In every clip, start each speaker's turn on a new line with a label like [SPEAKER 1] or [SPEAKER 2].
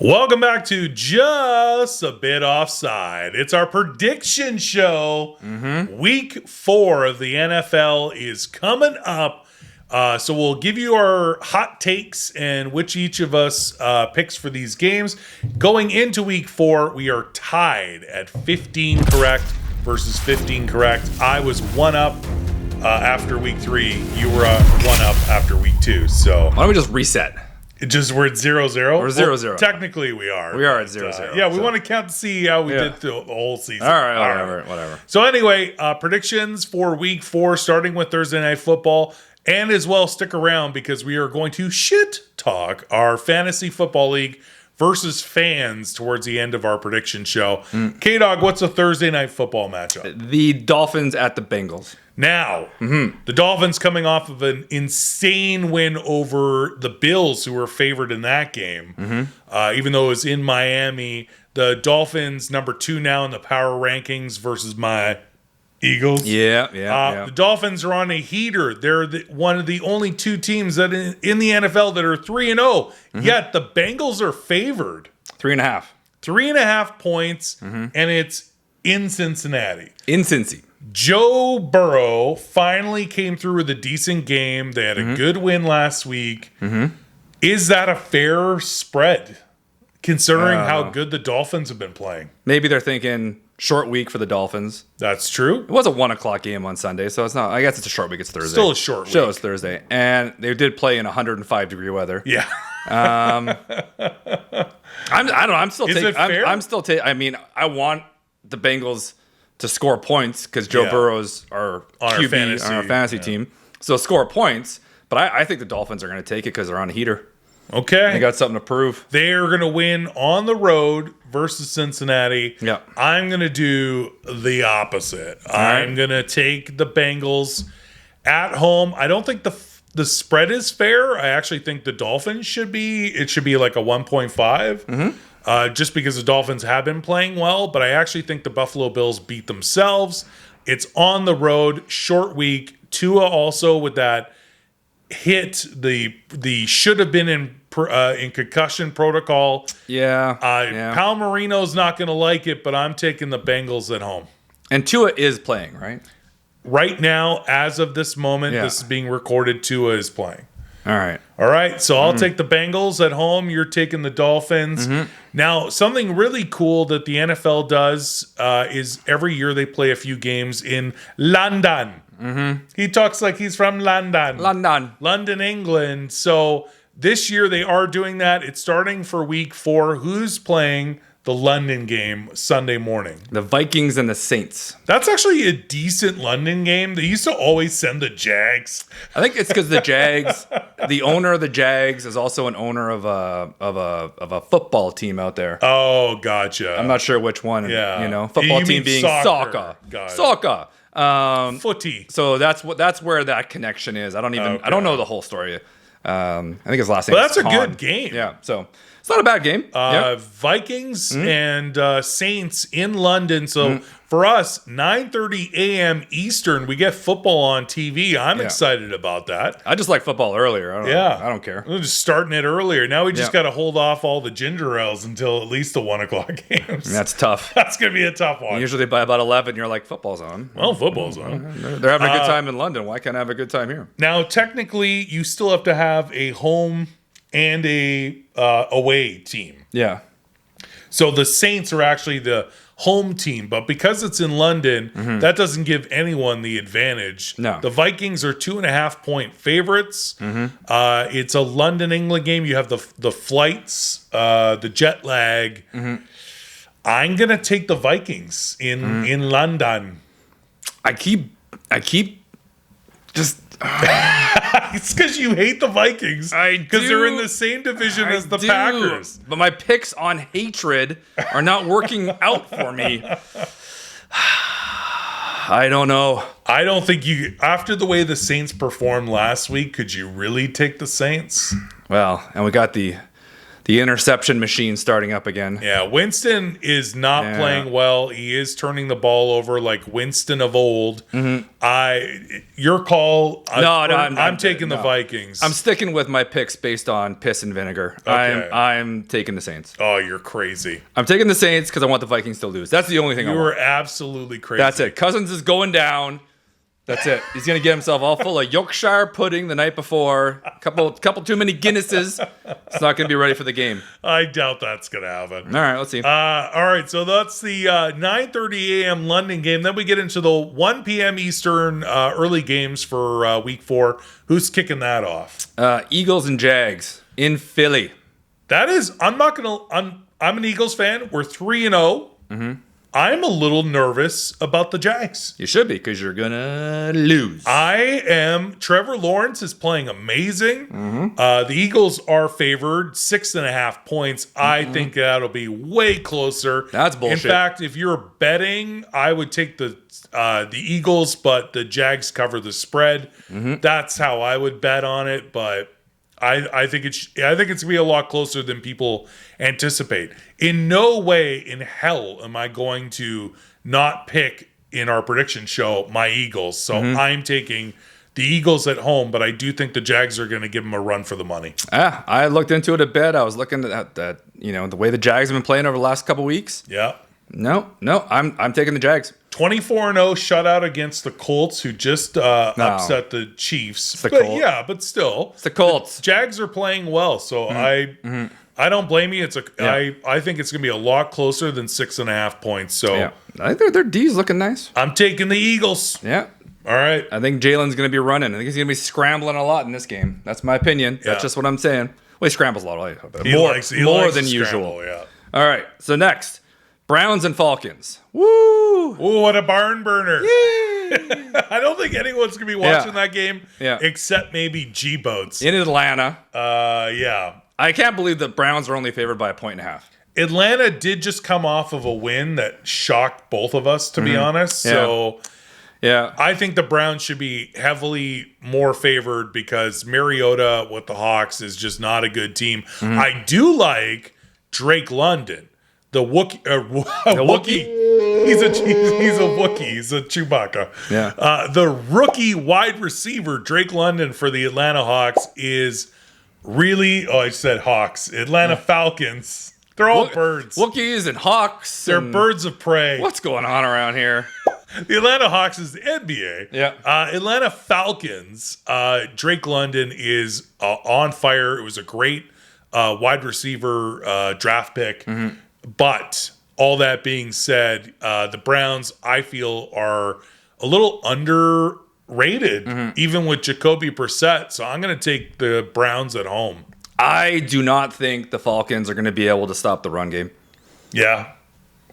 [SPEAKER 1] Welcome back to Just a Bit Offside. It's our prediction show. Week 4 of the NFL is coming up. So we'll give you our hot takes and which each of us picks for these games. Going into week 4, we are tied at 15 correct versus 15 correct. I was 1 up after week 3. You were 1 up after week 2. So
[SPEAKER 2] why don't we just reset?
[SPEAKER 1] We're at 0-0?
[SPEAKER 2] We're 0-0.
[SPEAKER 1] Technically, we are.
[SPEAKER 2] We are at 0-0.
[SPEAKER 1] Yeah, we want to count to see how we did the whole season.
[SPEAKER 2] All right, whatever.
[SPEAKER 1] So anyway, predictions for week 4, starting with Thursday Night Football. And as well, stick around because we are going to shit talk our fantasy football league versus fans towards the end of our prediction show. K-Dog, what's a Thursday Night Football matchup?
[SPEAKER 2] The Dolphins at the Bengals.
[SPEAKER 1] Now, the Dolphins coming off of an insane win over the Bills, who were favored in that game. Even though it was in Miami, the Dolphins, number 2 now in the power rankings versus my Eagles.
[SPEAKER 2] Yeah.
[SPEAKER 1] The Dolphins are on a heater. They're one of the only 2 teams that in the NFL that are 3-0. Yet the Bengals are favored.
[SPEAKER 2] 3.5.
[SPEAKER 1] 3.5 points, and it's in Cincinnati.
[SPEAKER 2] In Cincy.
[SPEAKER 1] Joe Burrow finally came through with a decent game. They had a good win last week. Is that a fair spread, considering how good the Dolphins have been playing?
[SPEAKER 2] Maybe they're thinking short week for the Dolphins.
[SPEAKER 1] That's true.
[SPEAKER 2] It was a 1 o'clock game on Sunday, so it's not. I guess it's a short week. It's Thursday.
[SPEAKER 1] Still a short week.
[SPEAKER 2] Still, it's Thursday, and they did play in 105-degree weather.
[SPEAKER 1] Yeah.
[SPEAKER 2] I don't know. I'm still
[SPEAKER 1] Is
[SPEAKER 2] taking.
[SPEAKER 1] it fair?
[SPEAKER 2] I'm still taking. I mean, I want the Bengals to score points because Joe Burrow's our QB on our fantasy team. So score points, but I think the Dolphins are going to take it because they're on a heater.
[SPEAKER 1] Okay.
[SPEAKER 2] They got something to prove.
[SPEAKER 1] They're going to win on the road versus Cincinnati.
[SPEAKER 2] Yeah.
[SPEAKER 1] I'm going to do the opposite. I'm going to take the Bengals at home. I don't think the spread is fair. I actually think the Dolphins should be like a 1.5. Just because the Dolphins have been playing well, but I actually think the Buffalo Bills beat themselves. It's on the road, short week. Tua also with that hit, the should have been in concussion protocol.
[SPEAKER 2] Yeah.
[SPEAKER 1] Palmerino's not going to like it, but I'm taking the Bengals at home.
[SPEAKER 2] And Tua is playing, right?
[SPEAKER 1] Right now, as of this moment, this is being recorded, Tua is playing.
[SPEAKER 2] All right.
[SPEAKER 1] So I'll take the Bengals at home. You're taking the Dolphins. Now, something really cool that the NFL does is every year they play a few games in London. He talks like he's from London, England. So this year they are doing that. It's starting for week 4. Who's playing the London game Sunday morning?
[SPEAKER 2] The Vikings and the Saints.
[SPEAKER 1] That's actually a decent London game. They used to always send the Jags.
[SPEAKER 2] I think it's because the Jags, the owner of the Jags is also an owner of a football team out there.
[SPEAKER 1] Oh, gotcha.
[SPEAKER 2] I'm not sure which one.
[SPEAKER 1] Yeah.
[SPEAKER 2] Football
[SPEAKER 1] You
[SPEAKER 2] team
[SPEAKER 1] mean
[SPEAKER 2] being
[SPEAKER 1] soccer.
[SPEAKER 2] Soccer.
[SPEAKER 1] Footy.
[SPEAKER 2] So that's where that connection is. I don't know the whole story. I think his last name.
[SPEAKER 1] But that's
[SPEAKER 2] is
[SPEAKER 1] a
[SPEAKER 2] Khan.
[SPEAKER 1] good game.
[SPEAKER 2] Yeah. So it's not a bad game.
[SPEAKER 1] Vikings and Saints in London. So for us, 9:30 a.m. Eastern, we get football on TV. I'm excited about that.
[SPEAKER 2] I just like football earlier. I don't care.
[SPEAKER 1] We're just starting it earlier. Now we just got to hold off all the ginger ales until at least the 1 o'clock games.
[SPEAKER 2] That's tough.
[SPEAKER 1] That's going to be a tough one.
[SPEAKER 2] Usually by about 11, you're like, football's on.
[SPEAKER 1] Well, football's on.
[SPEAKER 2] They're having a good time in London. Why can't I have a good time here?
[SPEAKER 1] Now, technically, you still have to have a home and a away team.
[SPEAKER 2] Yeah.
[SPEAKER 1] So the Saints are actually the home team, but because it's in London, that doesn't give anyone the advantage.
[SPEAKER 2] No.
[SPEAKER 1] The Vikings are 2.5 point favorites. It's a London, England game. You have the flights, the jet lag. I'm gonna take the Vikings in London.
[SPEAKER 2] I keep just.
[SPEAKER 1] It's because you hate the Vikings. Because they're in the same division as the Packers.
[SPEAKER 2] But my picks on hatred are not working out for me. I don't know.
[SPEAKER 1] I don't think you, after the way the Saints performed last week, could you really take the Saints?
[SPEAKER 2] Well, and we got the The interception machine starting up again.
[SPEAKER 1] Yeah, Winston is not playing well. He is turning the ball over like Winston of old. Your call. I'm taking the Vikings.
[SPEAKER 2] I'm sticking with my picks based on piss and vinegar. Okay. I'm taking the Saints.
[SPEAKER 1] Oh, you're crazy.
[SPEAKER 2] I'm taking the Saints because I want the Vikings to lose. That's the only thing I want.
[SPEAKER 1] You are absolutely crazy.
[SPEAKER 2] That's it. Cousins is going down. That's it. He's going to get himself all full of Yorkshire pudding the night before. Couple too many Guinnesses. It's not going to be ready for the game.
[SPEAKER 1] I doubt that's going to happen.
[SPEAKER 2] All right, let's see.
[SPEAKER 1] All right, so that's the 9:30 a.m. London game. Then we get into the 1 p.m. Eastern early games for Week 4. Who's kicking that off?
[SPEAKER 2] Eagles and Jags in Philly.
[SPEAKER 1] That is, I'm an Eagles fan. We're 3-0. I'm a little nervous about the Jags.
[SPEAKER 2] You should be, because you're going to lose.
[SPEAKER 1] Trevor Lawrence is playing amazing. The Eagles are favored 6.5 points. I think that'll be way closer.
[SPEAKER 2] That's bullshit.
[SPEAKER 1] In fact, if you're betting, I would take the Eagles, but the Jags cover the spread. That's how I would bet on it, but I think it's going to be a lot closer than people anticipate. In no way in hell am I going to not pick in our prediction show my Eagles. So I'm taking the Eagles at home, but I do think the Jags are going to give them a run for the money.
[SPEAKER 2] I looked into it a bit. I was looking at that, the way the Jags have been playing over the last couple weeks.
[SPEAKER 1] Yeah.
[SPEAKER 2] No, I'm taking the Jags.
[SPEAKER 1] 24-0 shutout against the Colts, who just upset the Chiefs.
[SPEAKER 2] It's the Colts.
[SPEAKER 1] Yeah, but still,
[SPEAKER 2] it's the Colts.
[SPEAKER 1] The Jags are playing well, so I don't blame you. I think it's going to be a lot closer than 6.5 points. So
[SPEAKER 2] I think their D's looking nice.
[SPEAKER 1] I'm taking the Eagles.
[SPEAKER 2] Yeah.
[SPEAKER 1] All right.
[SPEAKER 2] I think Jalen's going to be running. I think he's going to be scrambling a lot in this game. That's my opinion. That's just what I'm saying. Well, he scrambles a lot.
[SPEAKER 1] He
[SPEAKER 2] more
[SPEAKER 1] likes
[SPEAKER 2] than
[SPEAKER 1] to
[SPEAKER 2] usual.
[SPEAKER 1] Scramble, yeah.
[SPEAKER 2] All right. So next, Browns and Falcons. Woo!
[SPEAKER 1] Ooh, what a barn burner. I don't think anyone's going to be watching that game except maybe G-Boats.
[SPEAKER 2] In Atlanta.
[SPEAKER 1] Yeah.
[SPEAKER 2] I can't believe the Browns are only favored by 1.5.
[SPEAKER 1] Atlanta did just come off of a win that shocked both of us, to be honest. So I think the Browns should be heavily more favored because Mariota with the Hawks is just not a good team. I do like Drake London. The Wookiee. He's a Wookiee. He's a Chewbacca.
[SPEAKER 2] Yeah.
[SPEAKER 1] The rookie wide receiver, Drake London, for the Atlanta Hawks is really... Oh, I said Hawks. Atlanta Falcons. They're all birds.
[SPEAKER 2] Wookiees and Hawks.
[SPEAKER 1] They're birds of prey.
[SPEAKER 2] What's going on around here?
[SPEAKER 1] The Atlanta Hawks is the NBA.
[SPEAKER 2] Yeah.
[SPEAKER 1] Atlanta Falcons, Drake London is on fire. It was a great wide receiver draft pick. But all that being said, the Browns, I feel, are a little underrated, even with Jacoby Brissett. So I'm going to take the Browns at home.
[SPEAKER 2] I do not think the Falcons are going to be able to stop the run game.
[SPEAKER 1] Yeah.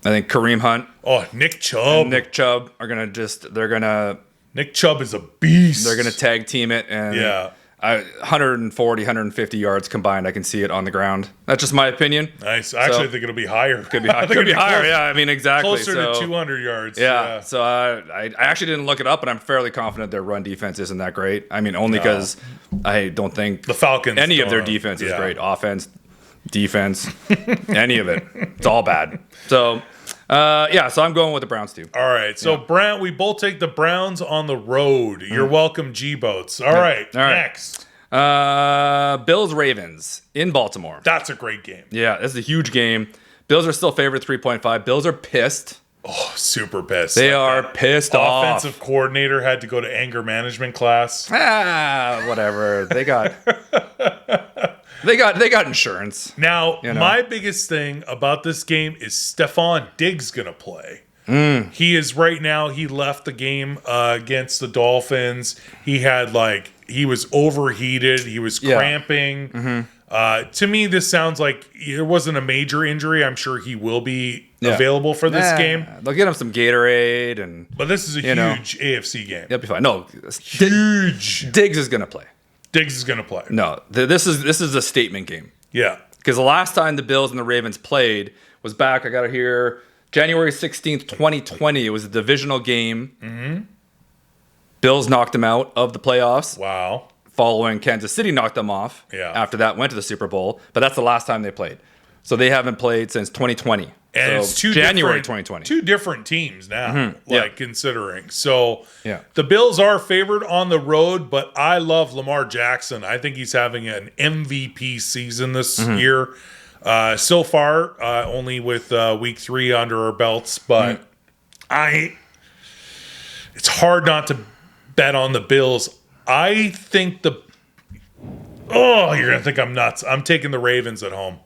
[SPEAKER 2] I think Kareem Hunt.
[SPEAKER 1] Oh, Nick Chubb.
[SPEAKER 2] Nick Chubb are going to
[SPEAKER 1] Nick Chubb is a beast.
[SPEAKER 2] They're going to tag team it. And 140, 150 yards combined. I can see it on the ground. That's just my opinion.
[SPEAKER 1] Nice. I actually think it'll be higher.
[SPEAKER 2] Could be higher. Could be higher. Yeah, I mean, exactly.
[SPEAKER 1] Closer to 200 yards.
[SPEAKER 2] Yeah. So I actually didn't look it up, but I'm fairly confident their run defense isn't that great. I mean, only because I don't think
[SPEAKER 1] the Falcons
[SPEAKER 2] any of their defense is great. Offense, defense, any of it. It's all bad. So. So I'm going with the Browns too.
[SPEAKER 1] All right. So we both take the Browns on the road. You're welcome, G-Boats. All right. Next.
[SPEAKER 2] Bills Ravens in Baltimore.
[SPEAKER 1] That's a great game.
[SPEAKER 2] Yeah, this is a huge game. Bills are still favored 3.5. Bills are pissed.
[SPEAKER 1] Oh, super pissed.
[SPEAKER 2] They are pissed off.
[SPEAKER 1] Offensive coordinator had to go to anger management class.
[SPEAKER 2] Whatever. They got They got insurance.
[SPEAKER 1] Now, my biggest thing about this game is Stephon Diggs going to play. He is right now, he left the game against the Dolphins. He was overheated. He was cramping. To me, this sounds like there wasn't a major injury. I'm sure he will be available for this game.
[SPEAKER 2] They'll get him some Gatorade.
[SPEAKER 1] But this is a huge AFC game.
[SPEAKER 2] He'll be fine. No,
[SPEAKER 1] huge.
[SPEAKER 2] Diggs is going to play.
[SPEAKER 1] Diggs is going to play.
[SPEAKER 2] No, this is a statement game.
[SPEAKER 1] Yeah.
[SPEAKER 2] Because the last time the Bills and the Ravens played was back, I got it here, January 16th, 2020. It was a divisional game. Bills knocked them out of the playoffs.
[SPEAKER 1] Wow.
[SPEAKER 2] following Kansas City knocked them off.
[SPEAKER 1] Yeah.
[SPEAKER 2] After that, went to the Super Bowl, but that's the last time they played. So they haven't played since 2020.
[SPEAKER 1] And
[SPEAKER 2] so
[SPEAKER 1] it's
[SPEAKER 2] January 2020.
[SPEAKER 1] Two different teams now, considering. So
[SPEAKER 2] Yeah.
[SPEAKER 1] the Bills are favored on the road, but I love Lamar Jackson. I think he's having an MVP season this year. So far, only with week 3 under our belts, but it's hard not to bet on the Bills. I think you're going to think I'm nuts. I'm taking the Ravens at home.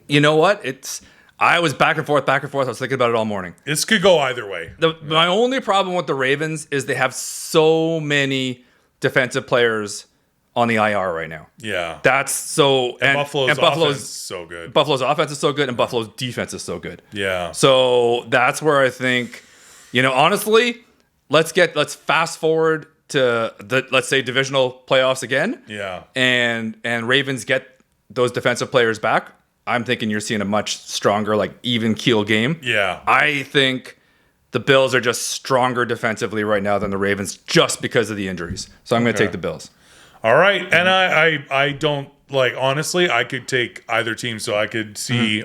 [SPEAKER 2] You know what? I was back and forth. I was thinking about it all morning.
[SPEAKER 1] This could go either way.
[SPEAKER 2] My only problem with the Ravens is they have so many defensive players on the IR right now.
[SPEAKER 1] Yeah.
[SPEAKER 2] That's so...
[SPEAKER 1] And Buffalo's offense is so good.
[SPEAKER 2] Buffalo's offense is so good, and Buffalo's defense is so good.
[SPEAKER 1] Yeah.
[SPEAKER 2] So that's where I think, honestly, let's fast forward to let's say divisional playoffs again.
[SPEAKER 1] Yeah.
[SPEAKER 2] And Ravens get those defensive players back. I'm thinking you're seeing a much stronger, even keel game.
[SPEAKER 1] Yeah.
[SPEAKER 2] I think the Bills are just stronger defensively right now than the Ravens just because of the injuries. So I'm going to take the Bills.
[SPEAKER 1] All right. And I don't, honestly, I could take either team, so I could see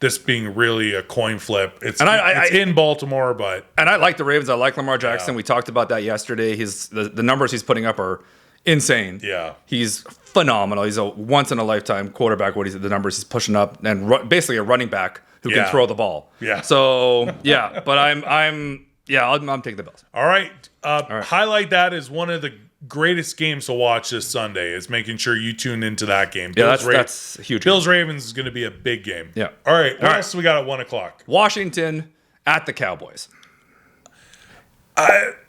[SPEAKER 1] this being really a coin flip. It's in Baltimore, but...
[SPEAKER 2] And I like the Ravens. I like Lamar Jackson. We talked about that yesterday. The numbers he's putting up are insane.
[SPEAKER 1] Yeah.
[SPEAKER 2] He's phenomenal. He's a once-in-a-lifetime quarterback, the numbers he's pushing up, and basically a running back who can throw the ball.
[SPEAKER 1] Yeah.
[SPEAKER 2] So, yeah. But I'm taking the Bills.
[SPEAKER 1] All right. Highlight that as one of the greatest games to watch this Sunday, is making sure you tune into that game.
[SPEAKER 2] That's huge.
[SPEAKER 1] Bills-Ravens is going to be a big game.
[SPEAKER 2] Yeah.
[SPEAKER 1] All right. What else do we got at 1 o'clock?
[SPEAKER 2] Washington at the Cowboys.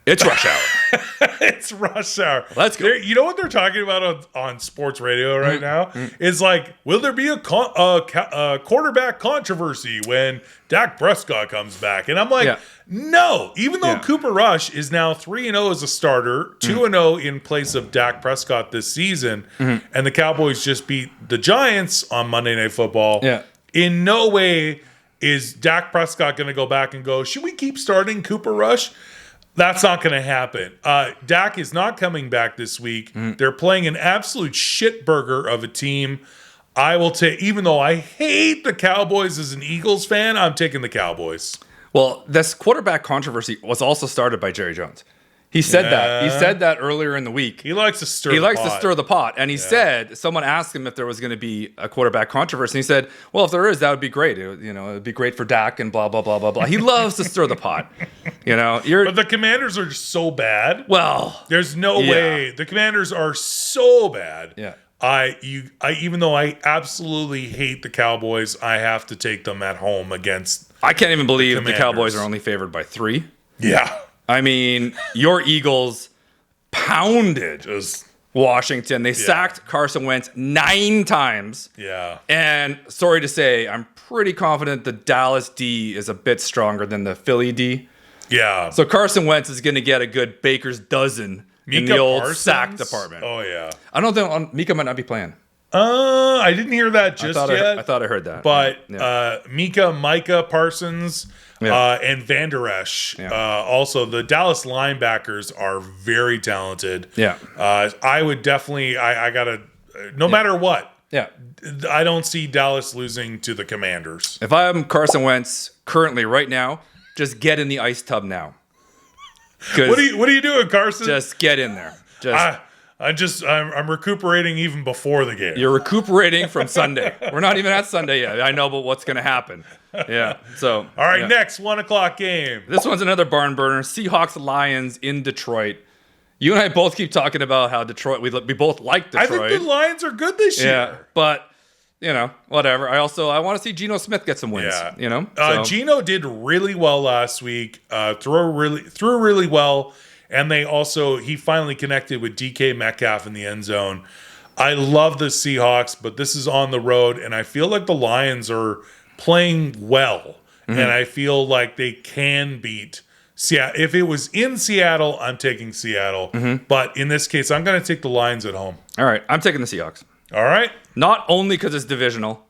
[SPEAKER 2] It's rush hour.
[SPEAKER 1] It's rush hour.
[SPEAKER 2] Let's go.
[SPEAKER 1] You know what they're talking about on sports radio right now? It's will there be a quarterback controversy when Dak Prescott comes back? And I'm like, no. Even though Cooper Rush is now 3-0 as a starter, 2-0 in place of Dak Prescott this season, and the Cowboys just beat the Giants on Monday Night Football, in no way is Dak Prescott going to go back and go, should we keep starting Cooper Rush? That's not going to happen. Dak is not coming back this week. They're playing an absolute shitburger of a team. I will take, even though I hate the Cowboys as an Eagles fan, I'm taking the Cowboys.
[SPEAKER 2] Well, this quarterback controversy was also started by Jerry Jones. He said that. He said that earlier in the week.
[SPEAKER 1] He likes to stir
[SPEAKER 2] the pot. And he said, someone asked him if there was going to be a quarterback controversy. And he said, well, if there is, that would be great. It would be great for Dak and blah, blah, blah, blah, blah. He loves to stir the pot. But
[SPEAKER 1] the Commanders are so bad.
[SPEAKER 2] Well,
[SPEAKER 1] there's no way. The Commanders are so bad.
[SPEAKER 2] Yeah.
[SPEAKER 1] Even though I absolutely hate the Cowboys, I have to take them at home against.
[SPEAKER 2] I can't even believe the Cowboys are only favored by 3.
[SPEAKER 1] Yeah.
[SPEAKER 2] I mean, your Eagles pounded Washington. They sacked Carson Wentz 9 times.
[SPEAKER 1] Yeah.
[SPEAKER 2] And sorry to say, I'm pretty confident the Dallas D is a bit stronger than the Philly D.
[SPEAKER 1] Yeah.
[SPEAKER 2] So Carson Wentz is going to get a good baker's dozen in the old sack department.
[SPEAKER 1] Oh, yeah.
[SPEAKER 2] I don't think Mika might not be playing.
[SPEAKER 1] I didn't hear that just yet.
[SPEAKER 2] I thought I heard that.
[SPEAKER 1] But Micah Parsons, and Van Der Esch. Also, the Dallas linebackers are very talented.
[SPEAKER 2] Yeah.
[SPEAKER 1] I would definitely, I got to, no matter what.
[SPEAKER 2] Yeah.
[SPEAKER 1] I don't see Dallas losing to the Commanders.
[SPEAKER 2] If I'm Carson Wentz currently right now, just get in the ice tub now.
[SPEAKER 1] What are you doing, Carson?
[SPEAKER 2] Just get in there.
[SPEAKER 1] I'm recuperating even before the game.
[SPEAKER 2] You're recuperating from Sunday. We're not even at Sunday yet. I know, but what's going to happen? Yeah. So.
[SPEAKER 1] All right. Next 1 o'clock game.
[SPEAKER 2] This one's another barn burner. Seahawks Lions in Detroit. You and I both keep talking about how Detroit. We both like Detroit.
[SPEAKER 1] I think the Lions are good this year.
[SPEAKER 2] Yeah, but whatever. I want to see Geno Smith get some wins.
[SPEAKER 1] Yeah. Geno did really well last week. Threw really well. And he finally connected with DK Metcalf in the end zone. I love the Seahawks, but this is on the road, and I feel like the Lions are playing well. And I feel like they can beat Seattle. If it was in Seattle, I'm taking Seattle. But in this case, I'm going to take the Lions at home.
[SPEAKER 2] All right, I'm taking the Seahawks.
[SPEAKER 1] All right.
[SPEAKER 2] Not only because it's divisional.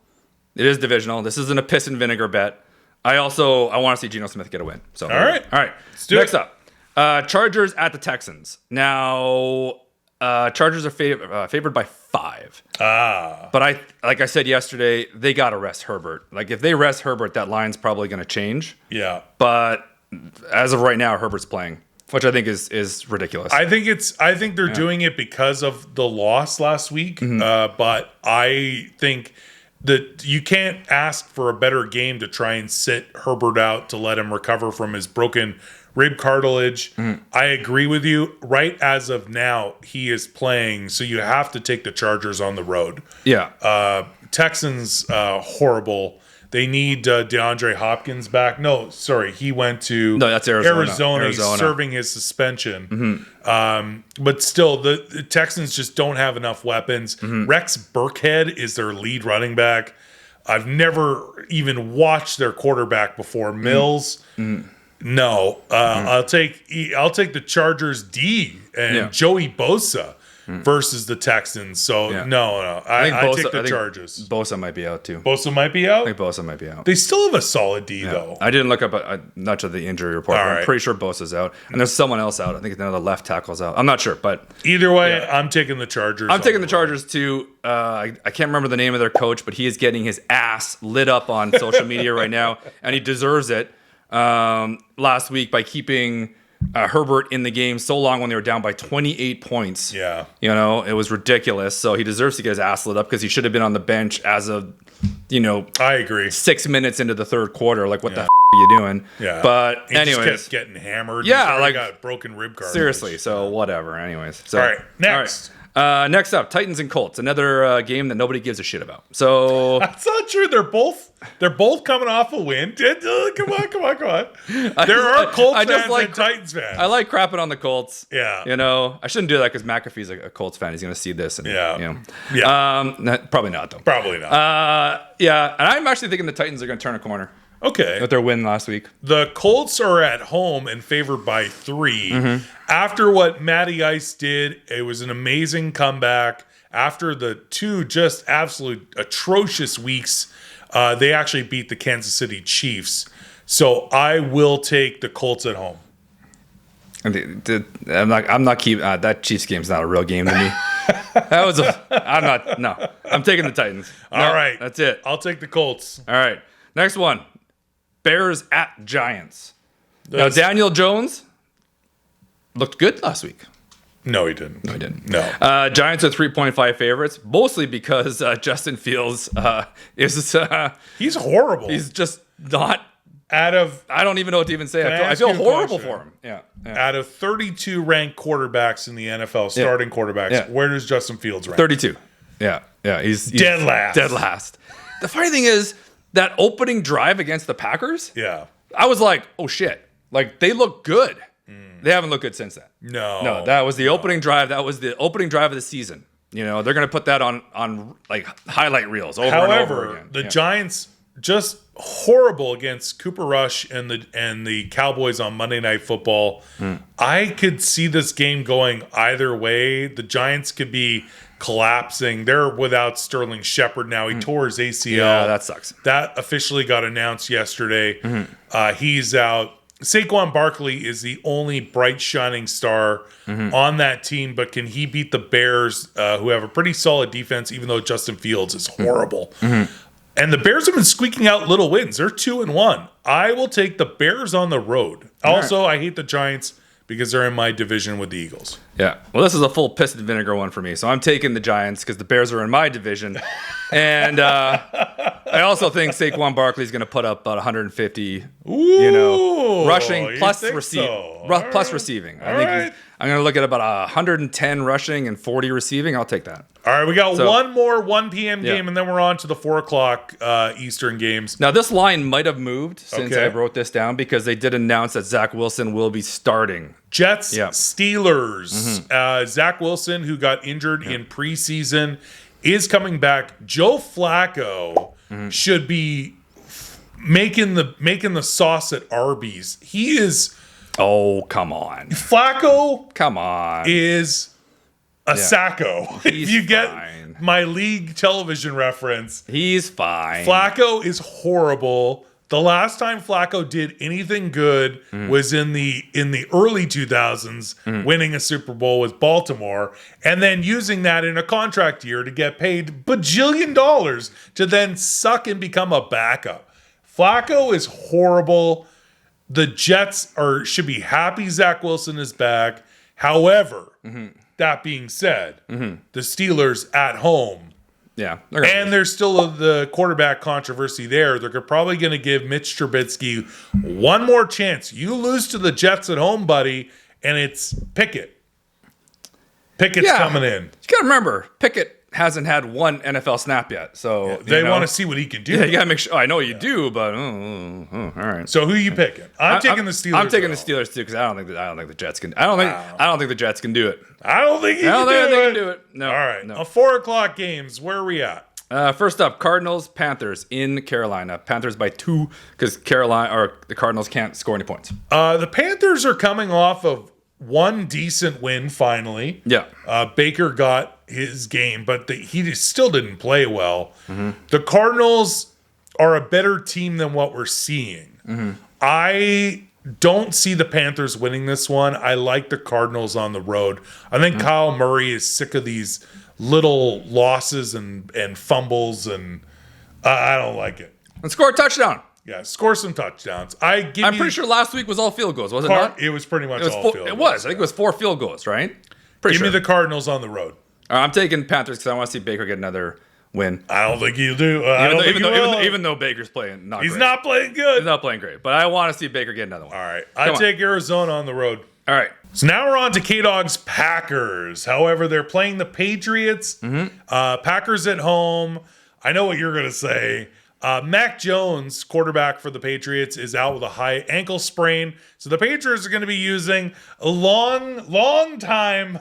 [SPEAKER 2] It is divisional. This isn't a piss and vinegar bet. I want to see Geno Smith get a win. So
[SPEAKER 1] all right.
[SPEAKER 2] Next up. Chargers at the Texans. Now, Chargers are favored by 5.
[SPEAKER 1] Ah.
[SPEAKER 2] But like I said yesterday, they got to rest Herbert. Like if they rest Herbert, that line's probably going to change.
[SPEAKER 1] Yeah.
[SPEAKER 2] But as of right now, Herbert's playing, which I think is ridiculous.
[SPEAKER 1] I think they're doing it because of the loss last week. But I think that you can't ask for a better game to try and sit Herbert out to let him recover from his broken rib cartilage. I agree with you. Right as of now, he is playing, so you have to take the Chargers on the road.
[SPEAKER 2] Yeah.
[SPEAKER 1] Texans, horrible. They need DeAndre Hopkins back. No, sorry, he went to
[SPEAKER 2] that's Arizona.
[SPEAKER 1] He's serving his suspension. But still, the Texans just don't have enough weapons. Rex Burkhead is their lead running back. I've never even watched their quarterback before. Mills. No, I'll take the Chargers D and Joey Bosa versus the Texans. So no, I take the Chargers.
[SPEAKER 2] Bosa might be out too.
[SPEAKER 1] Bosa might be out.
[SPEAKER 2] I think Bosa might be out.
[SPEAKER 1] They still have a solid D though.
[SPEAKER 2] I didn't look up much of the injury report. But I'm pretty sure Bosa's out, and there's someone else out. I think another left tackle's out. I'm not sure, but
[SPEAKER 1] either way, I'm taking the Chargers.
[SPEAKER 2] I'm taking the Chargers too. I can't remember the name of their coach, but he is getting his ass lit up on social media right now, and he deserves it. Last week by keeping Herbert in the game so long when they were down by 28 points.
[SPEAKER 1] Yeah.
[SPEAKER 2] It was ridiculous. So he deserves to get his ass lit up because he should have been on the bench as of,
[SPEAKER 1] I agree.
[SPEAKER 2] 6 minutes into the third quarter. Like, what the f*** are you doing?
[SPEAKER 1] Yeah.
[SPEAKER 2] But
[SPEAKER 1] he
[SPEAKER 2] anyways.
[SPEAKER 1] just kept getting hammered.
[SPEAKER 2] Yeah.
[SPEAKER 1] Like got broken rib cartilage.
[SPEAKER 2] Seriously. So whatever. Anyways. So,
[SPEAKER 1] all right. Next.
[SPEAKER 2] Next up, Titans and Colts, another game that nobody gives a shit about. So
[SPEAKER 1] that's not true. They're both coming off a win. Come on. There are Colts fans and Titans fans.
[SPEAKER 2] I like crapping on the Colts.
[SPEAKER 1] Yeah.
[SPEAKER 2] I shouldn't do that because McAfee's a Colts fan. He's going to see this. And,
[SPEAKER 1] Yeah.
[SPEAKER 2] Probably not though.
[SPEAKER 1] Probably not.
[SPEAKER 2] Yeah, and I'm actually thinking the Titans are going to turn a corner.
[SPEAKER 1] Okay.
[SPEAKER 2] With their win last week.
[SPEAKER 1] The Colts are at home and favored by 3. After what Matty Ice did, it was an amazing comeback. After the 2 just absolute atrocious weeks, they actually beat the Kansas City Chiefs. So I will take the Colts at home.
[SPEAKER 2] I'm not keeping that Chiefs game's not a real game to me. I'm taking the Titans.
[SPEAKER 1] All right.
[SPEAKER 2] That's it.
[SPEAKER 1] I'll take the Colts.
[SPEAKER 2] All right. Next one. Bears at Giants. Now, Daniel Jones looked good last week.
[SPEAKER 1] No, he didn't.
[SPEAKER 2] No. Giants are 3.5 favorites, mostly because Justin Fields is...
[SPEAKER 1] he's horrible.
[SPEAKER 2] He's just not... I don't even know what to even say. I feel horrible for him. Yeah.
[SPEAKER 1] Out of 32 ranked quarterbacks in the NFL, starting quarterbacks, where does Justin Fields rank?
[SPEAKER 2] 32. Yeah. He's
[SPEAKER 1] dead last.
[SPEAKER 2] Dead last. The funny thing is, that opening drive against the Packers, I was like, oh shit. Like, they look good. They haven't looked good since then.
[SPEAKER 1] No,
[SPEAKER 2] that was the opening drive. That was the opening drive of the season. They're going to put that on like highlight reels over and over again.
[SPEAKER 1] The Giants just horrible against Cooper Rush and the Cowboys on Monday Night Football. I could see this game going either way. The Giants could be collapsing. They're without Sterling Shepard now. He tore his ACL.
[SPEAKER 2] Yeah, that sucks.
[SPEAKER 1] That officially got announced yesterday. He's out. Saquon Barkley is the only bright shining star on that team, but can he beat the Bears, who have a pretty solid defense, even though Justin Fields is horrible? And the Bears have been squeaking out little wins. They're 2-1. I will take the Bears on the road. Also, I hate the Giants because they're in my division with the Eagles.
[SPEAKER 2] Yeah. Well, this is a full piss and vinegar one for me. So I'm taking the Giants because the Bears are in my division. And I also think Saquon Barkley is going to put up about 150, rushing plus receiving. I think I'm going to look at about 110 rushing and 40 receiving. I'll take that.
[SPEAKER 1] All right, we got one more 1 p.m. game, and then we're on to the 4 o'clock Eastern games.
[SPEAKER 2] Now, this line might have moved since I wrote this down because they did announce that Zach Wilson will be starting.
[SPEAKER 1] Jets, Steelers. Zach Wilson, who got injured in preseason, is coming back. Joe Flacco should be making the sauce at Arby's. He is...
[SPEAKER 2] Oh, come on.
[SPEAKER 1] Flacco...
[SPEAKER 2] Come on.
[SPEAKER 1] ...is a Sacco. If you get
[SPEAKER 2] fine.
[SPEAKER 1] My league television reference.
[SPEAKER 2] He's fine.
[SPEAKER 1] Flacco is horrible. The last time Flacco did anything good was in the early 2000s, winning a Super Bowl with Baltimore, and then using that in a contract year to get paid bajillion dollars to then suck and become a backup. Flacco is horrible. The Jets should be happy Zach Wilson is back. However, that being said, the Steelers at home.
[SPEAKER 2] Yeah.
[SPEAKER 1] And there's still the quarterback controversy there. They're probably going to give Mitch Trubisky one more chance. You lose to the Jets at home, buddy, and it's Pickett. Pickett's coming in.
[SPEAKER 2] You got to remember, Pickett hasn't had one NFL snap yet. So
[SPEAKER 1] they want to see what he can do.
[SPEAKER 2] Yeah, you got to make sure. I know you do, but all right.
[SPEAKER 1] So who are you picking? I'm taking the Steelers.
[SPEAKER 2] I'm taking the Steelers too because I don't think the Jets can. I don't think the Jets can do it.
[SPEAKER 1] I don't think they can do it.
[SPEAKER 2] No.
[SPEAKER 1] All right.
[SPEAKER 2] No.
[SPEAKER 1] 4 o'clock games. Where are we at?
[SPEAKER 2] First up, Cardinals, Panthers in Carolina. Panthers by 2 because the Cardinals can't score any points.
[SPEAKER 1] The Panthers are coming off of one decent win finally.
[SPEAKER 2] Yeah.
[SPEAKER 1] Baker got his game, but he still didn't play well. The Cardinals are a better team than what we're seeing. I don't see the Panthers winning this one. I like the Cardinals on the road. I think Kyle Murray is sick of these little losses and fumbles, and I don't like it.
[SPEAKER 2] And score a touchdown.
[SPEAKER 1] Yeah, score some touchdowns.
[SPEAKER 2] I'm pretty sure last week was all field goals, was it not?
[SPEAKER 1] It was pretty much all field goals.
[SPEAKER 2] It was. I think it was 4 field goals, right?
[SPEAKER 1] Give me the Cardinals on the road.
[SPEAKER 2] I'm taking Panthers because I want to see Baker get another win.
[SPEAKER 1] I don't think you do.
[SPEAKER 2] Even though Baker's playing
[SPEAKER 1] He's not playing good.
[SPEAKER 2] He's not playing great. But I want to see Baker get another one.
[SPEAKER 1] All right. I take Arizona on the road.
[SPEAKER 2] All right.
[SPEAKER 1] So now we're on to K-Dog's Packers. However, they're playing the Patriots. Packers at home. I know what you're going to say. Mac Jones, quarterback for the Patriots, is out with a high ankle sprain. So the Patriots are going to be using a long time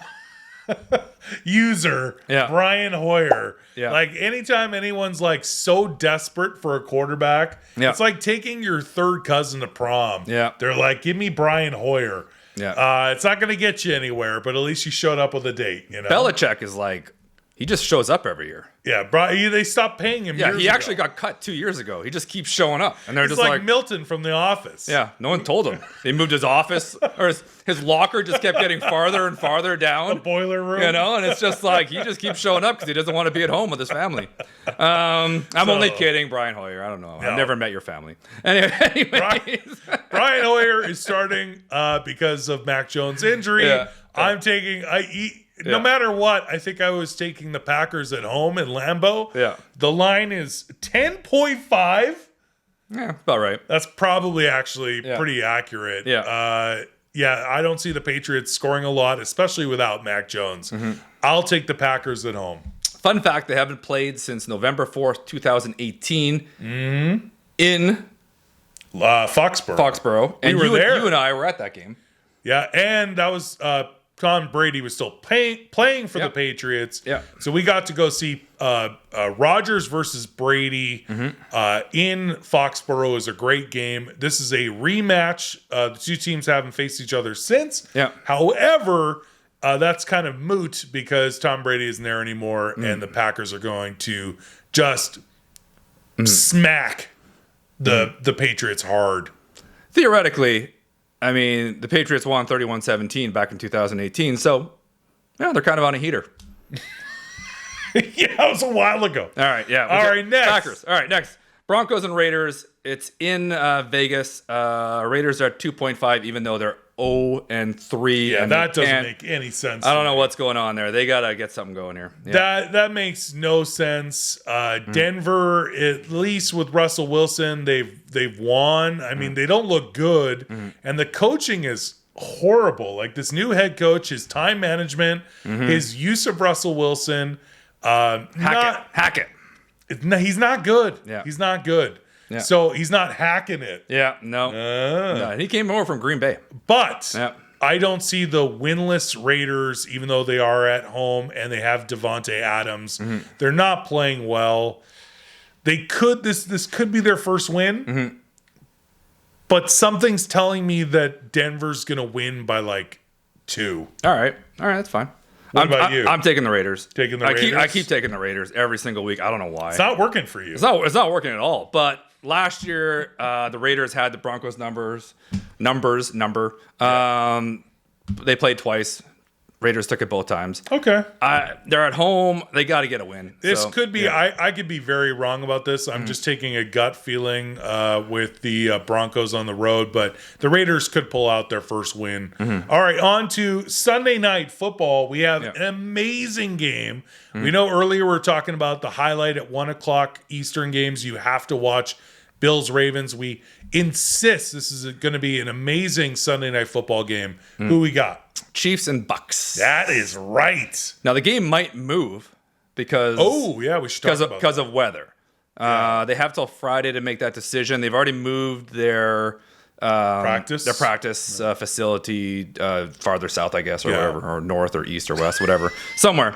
[SPEAKER 1] user, Brian Hoyer.
[SPEAKER 2] Yeah.
[SPEAKER 1] Like anytime anyone's like so desperate for a quarterback, it's like taking your third cousin to prom.
[SPEAKER 2] Yeah.
[SPEAKER 1] They're like, give me Brian Hoyer.
[SPEAKER 2] Yeah.
[SPEAKER 1] It's not going to get you anywhere, but at least you showed up with a date. You know,
[SPEAKER 2] Belichick is like, he just shows up every year.
[SPEAKER 1] Yeah, they stopped paying him.
[SPEAKER 2] Yeah, he actually got cut 2 years ago. He just keeps showing up, and they're
[SPEAKER 1] He's
[SPEAKER 2] just
[SPEAKER 1] like Milton from The Office.
[SPEAKER 2] Yeah, no one told him. They moved his office, or his locker just kept getting farther and farther down.
[SPEAKER 1] The boiler room,
[SPEAKER 2] and it's just like he just keeps showing up because he doesn't want to be at home with his family. I'm only kidding, Brian Hoyer. I don't know. No. I've never met your family. Anyway,
[SPEAKER 1] Brian Hoyer is starting because of Mac Jones' injury.
[SPEAKER 2] Yeah.
[SPEAKER 1] I'm taking. No matter what, I think I was taking the Packers at home in Lambeau.
[SPEAKER 2] Yeah.
[SPEAKER 1] The line is 10.5.
[SPEAKER 2] Yeah, about right.
[SPEAKER 1] That's probably actually pretty accurate.
[SPEAKER 2] Yeah.
[SPEAKER 1] I don't see the Patriots scoring a lot, especially without Mac Jones. I'll take the Packers at home.
[SPEAKER 2] Fun fact, they haven't played since November 4th, 2018 in
[SPEAKER 1] Foxborough.
[SPEAKER 2] And
[SPEAKER 1] we were there.
[SPEAKER 2] You and I were at that game.
[SPEAKER 1] Yeah, and that was Tom Brady was still playing for the Patriots.
[SPEAKER 2] Yeah.
[SPEAKER 1] So we got to go see Rodgers versus Brady in Foxborough. Is a great game. This is a rematch. The two teams haven't faced each other since.
[SPEAKER 2] Yeah.
[SPEAKER 1] However, that's kind of moot because Tom Brady isn't there anymore, and the Packers are going to just smack the Patriots hard.
[SPEAKER 2] Theoretically, I mean, the Patriots won 31-17 back in 2018, so they're kind of on a heater.
[SPEAKER 1] Yeah, that was a while ago.
[SPEAKER 2] All right, yeah.
[SPEAKER 1] All right, next.
[SPEAKER 2] Packers. All right, next. Broncos and Raiders. It's in Vegas. Raiders are at 2.5, even though they're 0-3.
[SPEAKER 1] Yeah, that doesn't make any sense.
[SPEAKER 2] I don't know what's going on there. They got to get something going here.
[SPEAKER 1] Yeah. That makes no sense. Denver, at least with Russell Wilson, they've won. I mean, they don't look good, and the coaching is horrible. Like this new head coach, his time management, his use of Russell Wilson.
[SPEAKER 2] Hack it.
[SPEAKER 1] No, he's not good.
[SPEAKER 2] Yeah.
[SPEAKER 1] He's not good.
[SPEAKER 2] Yeah.
[SPEAKER 1] So he's not hacking it.
[SPEAKER 2] Yeah, no. He came over from Green Bay.
[SPEAKER 1] But I don't see the winless Raiders, even though they are at home and they have Devontae Adams. They're not playing well. They could this could be their first win. But something's telling me that Denver's going to win by like 2.
[SPEAKER 2] All right, that's fine.
[SPEAKER 1] What about you?
[SPEAKER 2] I'm taking the Raiders.
[SPEAKER 1] Taking the Raiders?
[SPEAKER 2] I keep taking the Raiders every single week. I don't know why.
[SPEAKER 1] It's not working for you.
[SPEAKER 2] It's not working at all. But last year, the Raiders had the Broncos number. They played twice. Raiders took it both times.
[SPEAKER 1] Okay.
[SPEAKER 2] They're at home. They got to get a win.
[SPEAKER 1] This could be, I could be very wrong about this. I'm just taking a gut feeling with the Broncos on the road, but the Raiders could pull out their first win. All right, on to Sunday Night Football. We have an amazing game. We know earlier we were talking about the highlight at 1 o'clock Eastern games. You have to watch Bills Ravens. We insist this is going to be an amazing Sunday Night Football game. Who we got?
[SPEAKER 2] Chiefs and Bucks.
[SPEAKER 1] That is right.
[SPEAKER 2] Now the game might move because
[SPEAKER 1] we should talk about
[SPEAKER 2] because of weather. They have till Friday to make that decision. They've already moved their practice facility farther south, I guess, or wherever, or north or east or west, whatever, somewhere,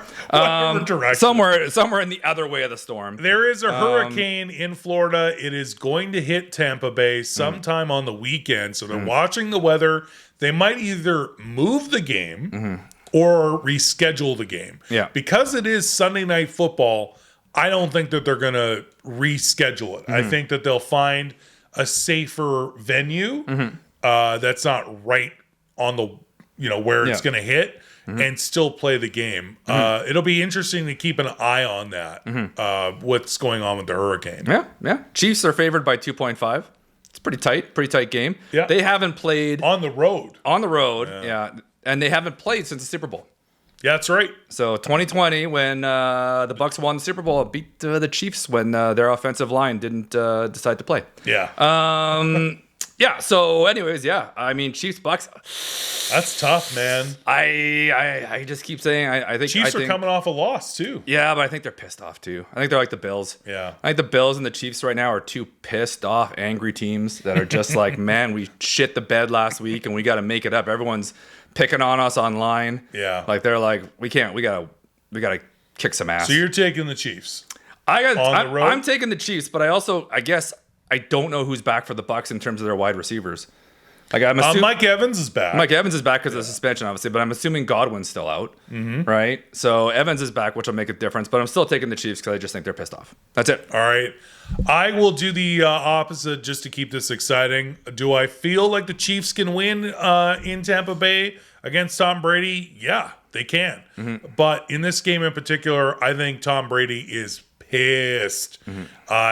[SPEAKER 2] somewhere in the other way of the storm.
[SPEAKER 1] There is a hurricane in Florida. It is going to hit Tampa Bay sometime on the weekend. So they're watching the weather. They might either move the game or reschedule the game.
[SPEAKER 2] Yeah.
[SPEAKER 1] Because it is Sunday Night Football, I don't think that they're going to reschedule it. I think that they'll find a safer venue that's not right on the, where it's going to hit and still play the game. It'll be interesting to keep an eye on that, what's going on with the hurricane.
[SPEAKER 2] Yeah. Chiefs are favored by 2.5. It's pretty tight game.
[SPEAKER 1] Yeah.
[SPEAKER 2] They haven't played
[SPEAKER 1] on the road.
[SPEAKER 2] Yeah. And they haven't played since the Super Bowl.
[SPEAKER 1] Yeah, that's right.
[SPEAKER 2] So 2020, when the Bucs won the Super Bowl, beat the Chiefs when their offensive line didn't decide to play.
[SPEAKER 1] Yeah.
[SPEAKER 2] Yeah. So, anyways, I mean, Chiefs Bucs.
[SPEAKER 1] That's tough, man.
[SPEAKER 2] I just keep saying I think
[SPEAKER 1] Chiefs are coming off a loss too.
[SPEAKER 2] Yeah, but I think they're pissed off too. I think they're like the Bills.
[SPEAKER 1] Yeah.
[SPEAKER 2] I think the Bills and the Chiefs right now are two pissed off, angry teams that are just like, man, we shit the bed last week and we got to make it up. Everyone's picking on us online.
[SPEAKER 1] Yeah.
[SPEAKER 2] Like they're like, we gotta kick some ass.
[SPEAKER 1] So you're taking the Chiefs.
[SPEAKER 2] I'm taking the Chiefs, but I guess I don't know who's back for the Bucs in terms of their wide receivers. Like I'm assuming
[SPEAKER 1] Mike Evans is back.
[SPEAKER 2] Mike Evans is back because of the suspension, obviously, but I'm assuming Godwin's still out, right? So Evans is back, which will make a difference, but I'm still taking the Chiefs because I just think they're pissed off. That's it.
[SPEAKER 1] All right. I will do the opposite just to keep this exciting. Do I feel like the Chiefs can win in Tampa Bay against Tom Brady? Yeah, they can. But in this game in particular, I think Tom Brady is pissed.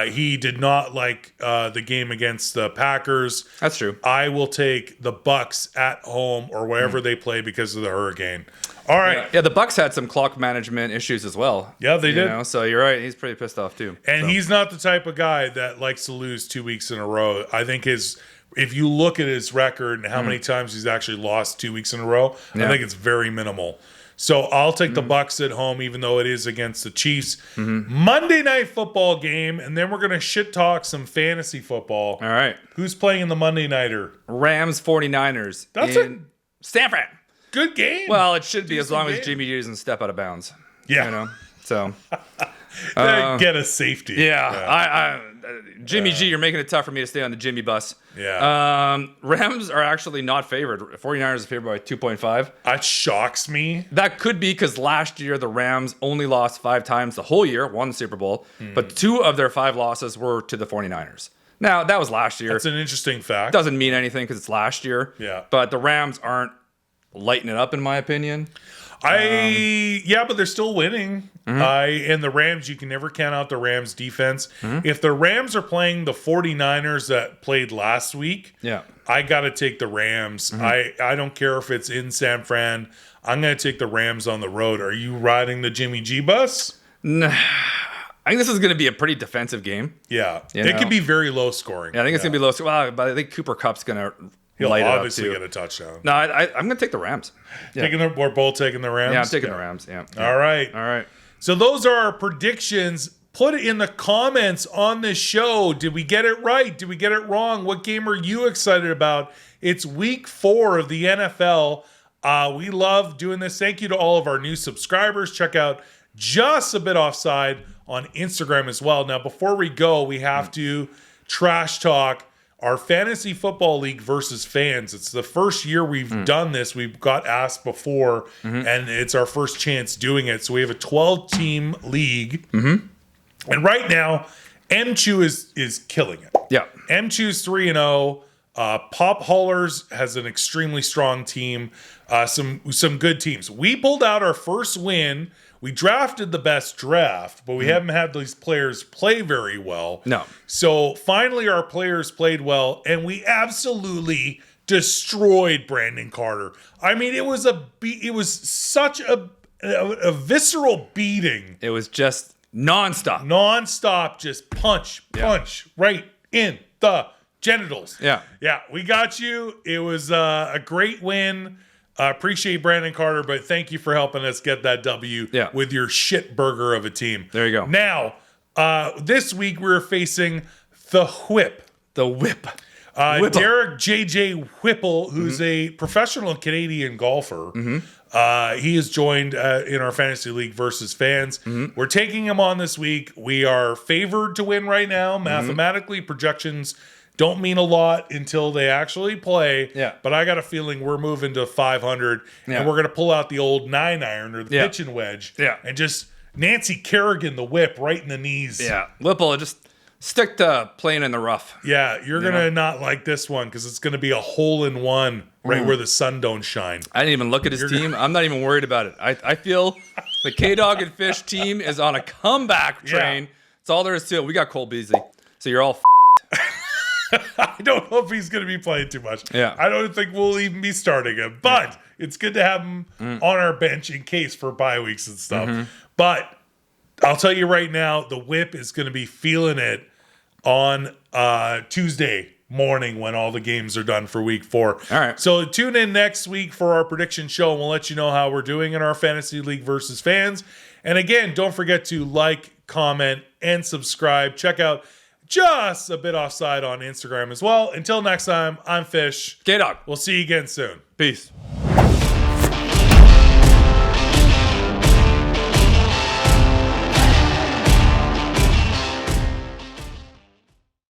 [SPEAKER 1] He did not like the game against the Packers.
[SPEAKER 2] That's true.
[SPEAKER 1] I will take the Bucs at home or wherever they play because of the hurricane. All right.
[SPEAKER 2] Yeah, the Bucs had some clock management issues as well.
[SPEAKER 1] Yeah, they did.
[SPEAKER 2] So you're right. He's pretty pissed off too.
[SPEAKER 1] And he's not the type of guy that likes to lose 2 weeks in a row. I think if you look at his record and how many times he's actually lost 2 weeks in a row, I think it's very minimal. So I'll take the Bucs at home, even though it is against the Chiefs. Monday Night Football game, and then we're going to shit talk some fantasy football.
[SPEAKER 2] All right.
[SPEAKER 1] Who's playing in the Monday Nighter?
[SPEAKER 2] Rams 49ers.
[SPEAKER 1] That's
[SPEAKER 2] in San Fran.
[SPEAKER 1] Good game.
[SPEAKER 2] Well, it should be as long as Jimmy G doesn't step out of bounds.
[SPEAKER 1] Yeah.
[SPEAKER 2] So.
[SPEAKER 1] Get a safety.
[SPEAKER 2] Yeah. Jimmy G, you're making it tough for me to stay on the Jimmy bus.
[SPEAKER 1] Yeah.
[SPEAKER 2] Rams are actually not favored. 49ers are favored by 2.5.
[SPEAKER 1] That shocks me.
[SPEAKER 2] That could be because last year the Rams only lost 5 times the whole year, won the Super Bowl, but 2 of their 5 losses were to the 49ers. Now, that was last year.
[SPEAKER 1] That's an interesting fact.
[SPEAKER 2] Doesn't mean anything because it's last year.
[SPEAKER 1] Yeah.
[SPEAKER 2] But the Rams aren't lighting it up, in my opinion.
[SPEAKER 1] But they're still winning. And the Rams, you can never count out the Rams defense. If the Rams are playing the 49ers that played last week, I got to take the Rams. I don't care if it's in San Fran. I'm going to take the Rams on the road. Are you riding the Jimmy G bus?
[SPEAKER 2] Nah. I think this is going to be a pretty defensive game.
[SPEAKER 1] Yeah. It could be very low scoring.
[SPEAKER 2] Yeah, I think it's going to be low scoring. Well, but I think Cooper Kupp's going to
[SPEAKER 1] He'll
[SPEAKER 2] light
[SPEAKER 1] obviously
[SPEAKER 2] it up too.
[SPEAKER 1] get a touchdown.
[SPEAKER 2] No, I'm going to take the Rams. Yeah.
[SPEAKER 1] We're both taking the Rams?
[SPEAKER 2] Yeah, I'm taking the Rams. Yeah.
[SPEAKER 1] All right. So those are our predictions. Put it in the comments on this show. Did we get it right? Did we get it wrong? What game are you excited about? It's week 4 of the NFL. We love doing this. Thank you to all of our new subscribers. Check out Just a Bit Offside on Instagram as well. Now, before we go, we have to trash talk our fantasy football league versus fans. It's the first year we've done this. We've got asked before, and it's our first chance doing it. So we have a 12-team league. And right now, M2 is killing it.
[SPEAKER 2] Yeah.
[SPEAKER 1] M2's 3-0. Pop Haulers has an extremely strong team. Some good teams. We pulled out our first win. We drafted the best draft, but we haven't had these players play very well.
[SPEAKER 2] No.
[SPEAKER 1] So finally our players played well, and we absolutely destroyed Brandon Carter. I mean, it was such a visceral beating.
[SPEAKER 2] It was just nonstop.
[SPEAKER 1] Nonstop, just punch right in the genitals.
[SPEAKER 2] Yeah.
[SPEAKER 1] Yeah, we got you. It was a great win. Appreciate Brandon Carter, but thank you for helping us get that W with your shit burger of a team.
[SPEAKER 2] There you go.
[SPEAKER 1] Now, this week we're facing the Whip.
[SPEAKER 2] The Whip.
[SPEAKER 1] Derek J.J. Whipple, who's a professional Canadian golfer. He is joined in our Fantasy League versus fans. We're taking him on this week. We are favored to win right now. Mathematically, projections don't mean a lot until they actually play.
[SPEAKER 2] Yeah.
[SPEAKER 1] But I got a feeling we're moving to 500, and we're going to pull out the old 9-iron or the pitching wedge and just Nancy Kerrigan the whip right in the knees.
[SPEAKER 2] Yeah. Whipple, just stick to playing in the rough.
[SPEAKER 1] Yeah, you're going to not like this one because it's going to be a hole-in-one right where the sun don't shine.
[SPEAKER 2] I didn't even look at his team. I'm not even worried about it. I feel the K-Dog and Fish team is on a comeback train. That's all there is to it. We got Cole Beasley. So you're all
[SPEAKER 1] I don't know if he's going to be playing too much.
[SPEAKER 2] Yeah.
[SPEAKER 1] I don't think we'll even be starting him, but it's good to have him on our bench in case for bye weeks and stuff. But I'll tell you right now, the Whip is going to be feeling it on Tuesday morning when all the games are done for week 4.
[SPEAKER 2] All right.
[SPEAKER 1] So tune in next week for our prediction show, and we'll let you know how we're doing in our Fantasy League versus fans. And again, don't forget to like, comment, and subscribe. Check out Just a Bit Offside on Instagram as well. Until next time, I'm Fish.
[SPEAKER 2] K-Dog.
[SPEAKER 1] We'll see you again soon.
[SPEAKER 2] Peace.